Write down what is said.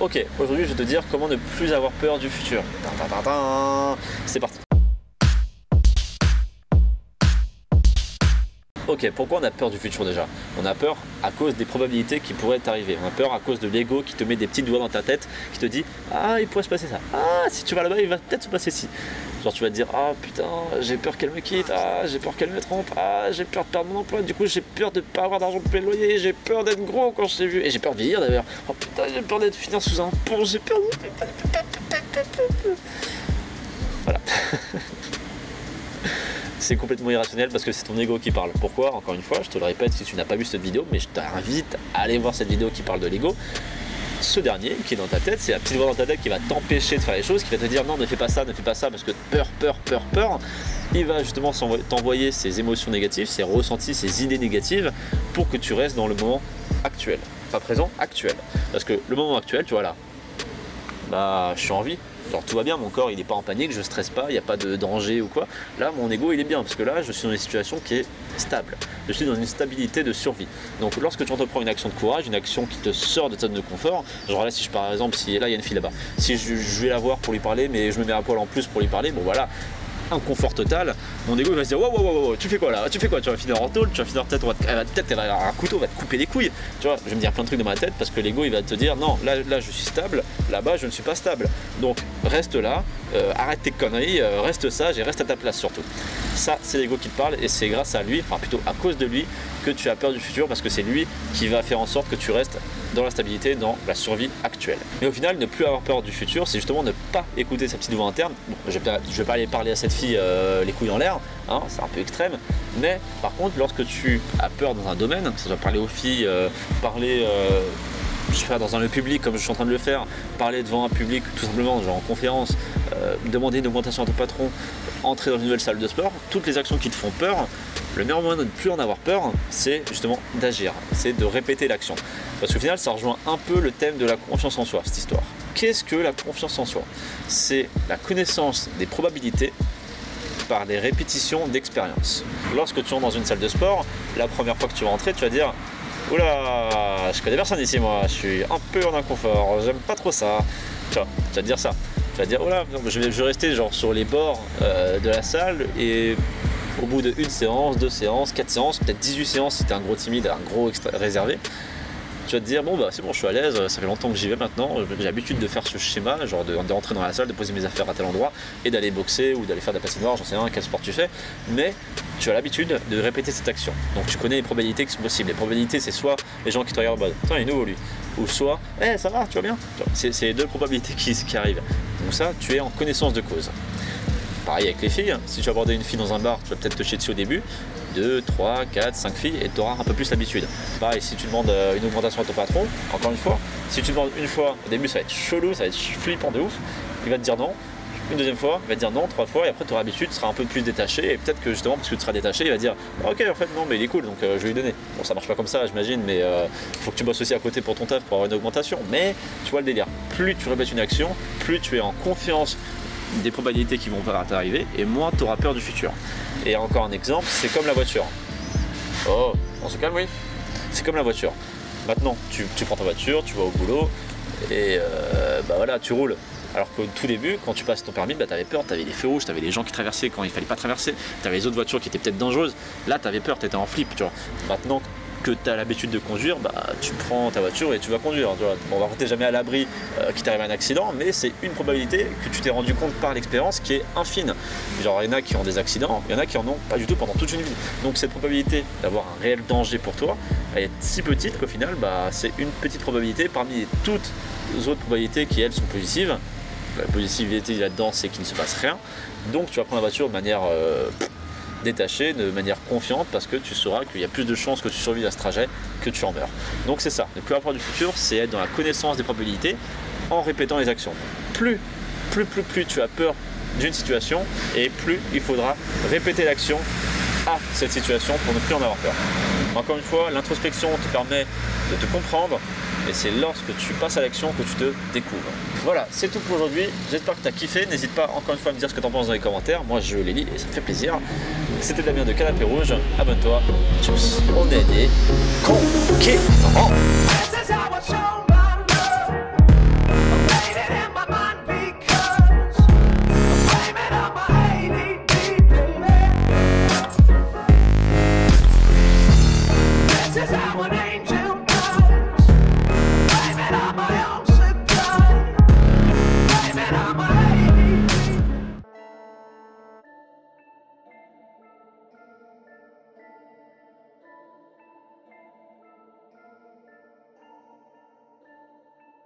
Ok, aujourd'hui je vais te dire comment ne plus avoir peur du futur. C'est parti. Ok, pourquoi on a peur du futur déjà? On a peur à cause des probabilités qui pourraient t'arriver. On a peur à cause de l'ego qui te met des petites doigts dans ta tête, qui te dit ah il pourrait se passer ça, ah si tu vas là-bas il va peut-être se passer ci. Genre tu vas te dire ah putain j'ai peur qu'elle me quitte, ah j'ai peur qu'elle me trompe, ah j'ai peur de perdre mon emploi, du coup j'ai peur de pas avoir d'argent pour payer le loyer, j'ai peur d'être gros quand je t'ai vu, et j'ai peur de vieillir d'ailleurs, oh putain j'ai peur d'être finir sous un pont, j'ai peur de... Voilà. C'est complètement irrationnel parce que c'est ton ego qui parle. Pourquoi? Encore une fois, je te le répète si tu n'as pas vu cette vidéo, mais je t'invite à aller voir cette vidéo qui parle de l'ego. Ce dernier qui est dans ta tête, c'est la petite voix dans ta tête qui va t'empêcher de faire les choses, qui va te dire non ne fais pas ça parce que peur. Il va justement t'envoyer ses émotions négatives, ses ressentis, ses idées négatives pour que tu restes dans le moment actuel. Pas présent, actuel. Parce que le moment actuel, tu vois là, bah je suis en vie. Alors tout va bien, mon corps il n'est pas en panique, je stresse pas, il n'y a pas de danger ou quoi. Là mon ego il est bien parce que là je suis dans une situation qui est stable. Je suis dans une stabilité de survie. Donc lorsque tu entreprends une action de courage, une action qui te sort de ta zone de confort, genre là si je par exemple, si là il y a une fille là-bas, si je vais la voir pour lui parler mais je me mets à poil en plus pour lui parler, bon voilà, un confort total, mon ego il va se dire wow, tu fais quoi là, tu vas finir en tôle, tu vas finir peut-être, elle va avoir un couteau, va te couper les couilles, tu vois, je vais me dire plein de trucs dans ma tête parce que l'ego il va te dire non, là je suis stable, là-bas je ne suis pas stable, donc reste là, arrête tes conneries, reste sage et reste à ta place surtout. Ça c'est l'ego qui te parle et c'est grâce à lui, enfin plutôt à cause de lui que tu as peur du futur parce que c'est lui qui va faire en sorte que tu restes dans la stabilité, dans la survie actuelle. Mais au final, ne plus avoir peur du futur, c'est justement ne pas écouter sa petite voix interne. Bon, je vais pas aller parler à cette fille les couilles en l'air, hein, c'est un peu extrême, mais par contre, lorsque tu as peur dans un domaine, que ce soit parler aux filles, parler je sais pas, dans un lieu public comme je suis en train de le faire, parler devant un public tout simplement, genre en conférence, demander une augmentation à ton patron, entrer dans une nouvelle salle de sport, toutes les actions qui te font peur, le meilleur moyen de ne plus en avoir peur, c'est justement d'agir, c'est de répéter l'action. Parce qu'au final, ça rejoint un peu le thème de la confiance en soi, cette histoire. Qu'est-ce que la confiance en soi? C'est la connaissance des probabilités par des répétitions d'expérience. Lorsque tu entres dans une salle de sport, la première fois que tu vas entrer, tu vas dire oula, je connais personne ici moi, je suis un peu en inconfort, j'aime pas trop ça. Tu vas te dire ça. Tu vas te dire oula, je vais rester genre sur les bords de la salle et au bout de 1 séance, 2 séances, 4 séances, peut-être 18 séances si t'es un gros timide, un gros réservé, tu vas te dire bon bah c'est bon, je suis à l'aise, ça fait longtemps que j'y vais maintenant, j'ai l'habitude de faire ce schéma, genre de rentrer dans la salle, de poser mes affaires à tel endroit et d'aller boxer ou d'aller faire de la patinoire, j'en sais rien quel sport tu fais, mais tu as l'habitude de répéter cette action. Donc tu connais les probabilités qui sont possibles. Les probabilités c'est soit les gens qui te regardent en mode attends il est nouveau lui, ou soit ça va, tu vas bien. C'est les deux probabilités qui arrivent. Donc ça tu es en connaissance de cause. Pareil avec les filles, si tu vas aborder une fille dans un bar, tu vas peut-être te chier dessus au début, 2, 3, 4, 5 filles et tu auras un peu plus l'habitude. Pareil, si tu demandes une augmentation à ton patron, encore une fois, si tu demandes une fois, au début ça va être chelou, ça va être flippant de ouf, il va te dire non, une deuxième fois, il va te dire non, 3 fois et après tu auras l'habitude, tu seras un peu plus détaché et peut-être que justement parce que tu seras détaché, il va dire ok en fait non mais il est cool donc je vais lui donner. Bon ça marche pas comme ça j'imagine mais il faut que tu bosses aussi à côté pour ton taf pour avoir une augmentation, mais tu vois le délire, plus tu répètes une action, plus tu es en confiance des probabilités qui vont t'arriver et moins tu auras peur du futur. Et encore un exemple, c'est comme la voiture. Oh, on se calme, oui. C'est comme la voiture. Maintenant, tu prends ta voiture, tu vas au boulot et bah voilà, tu roules. Alors qu'au tout début, quand tu passes ton permis, bah, tu avais peur, tu avais les feux rouges, tu avais les gens qui traversaient quand il fallait pas traverser, tu avais les autres voitures qui étaient peut-être dangereuses. Là, tu avais peur, tu étais en flip. Tu vois. Maintenant que tu as l'habitude de conduire, bah, tu prends ta voiture et tu vas conduire. Tu vois. Bon, t'es jamais à l'abri qu'il t'arrive un accident, mais c'est une probabilité que tu t'es rendu compte par l'expérience qui est infime. Genre, il y en a qui ont des accidents, il y en a qui en ont pas du tout pendant toute une vie. Donc cette probabilité d'avoir un réel danger pour toi, elle est si petite qu'au final, bah, c'est une petite probabilité parmi toutes les autres probabilités qui, elles, sont positives. La positivité là-dedans, c'est qu'il ne se passe rien. Donc tu vas prendre la voiture de manière détachée, de manière confiante, parce que tu sauras qu'il y a plus de chances que tu survives à ce trajet que tu en meurs. Donc c'est ça, ne plus avoir peur du futur, c'est être dans la connaissance des probabilités en répétant les actions. Plus tu as peur d'une situation, et plus il faudra répéter l'action à cette situation pour ne plus en avoir peur. Encore une fois, l'introspection te permet de te comprendre, et c'est lorsque tu passes à l'action que tu te découvres. Voilà, c'est tout pour aujourd'hui. J'espère que tu as kiffé. N'hésite pas encore une fois à me dire ce que tu en penses dans les commentaires. Moi, je les lis et ça me fait plaisir. C'était Damien de Canapé Rouge. Abonne-toi. Tchuss. On est des conquérants.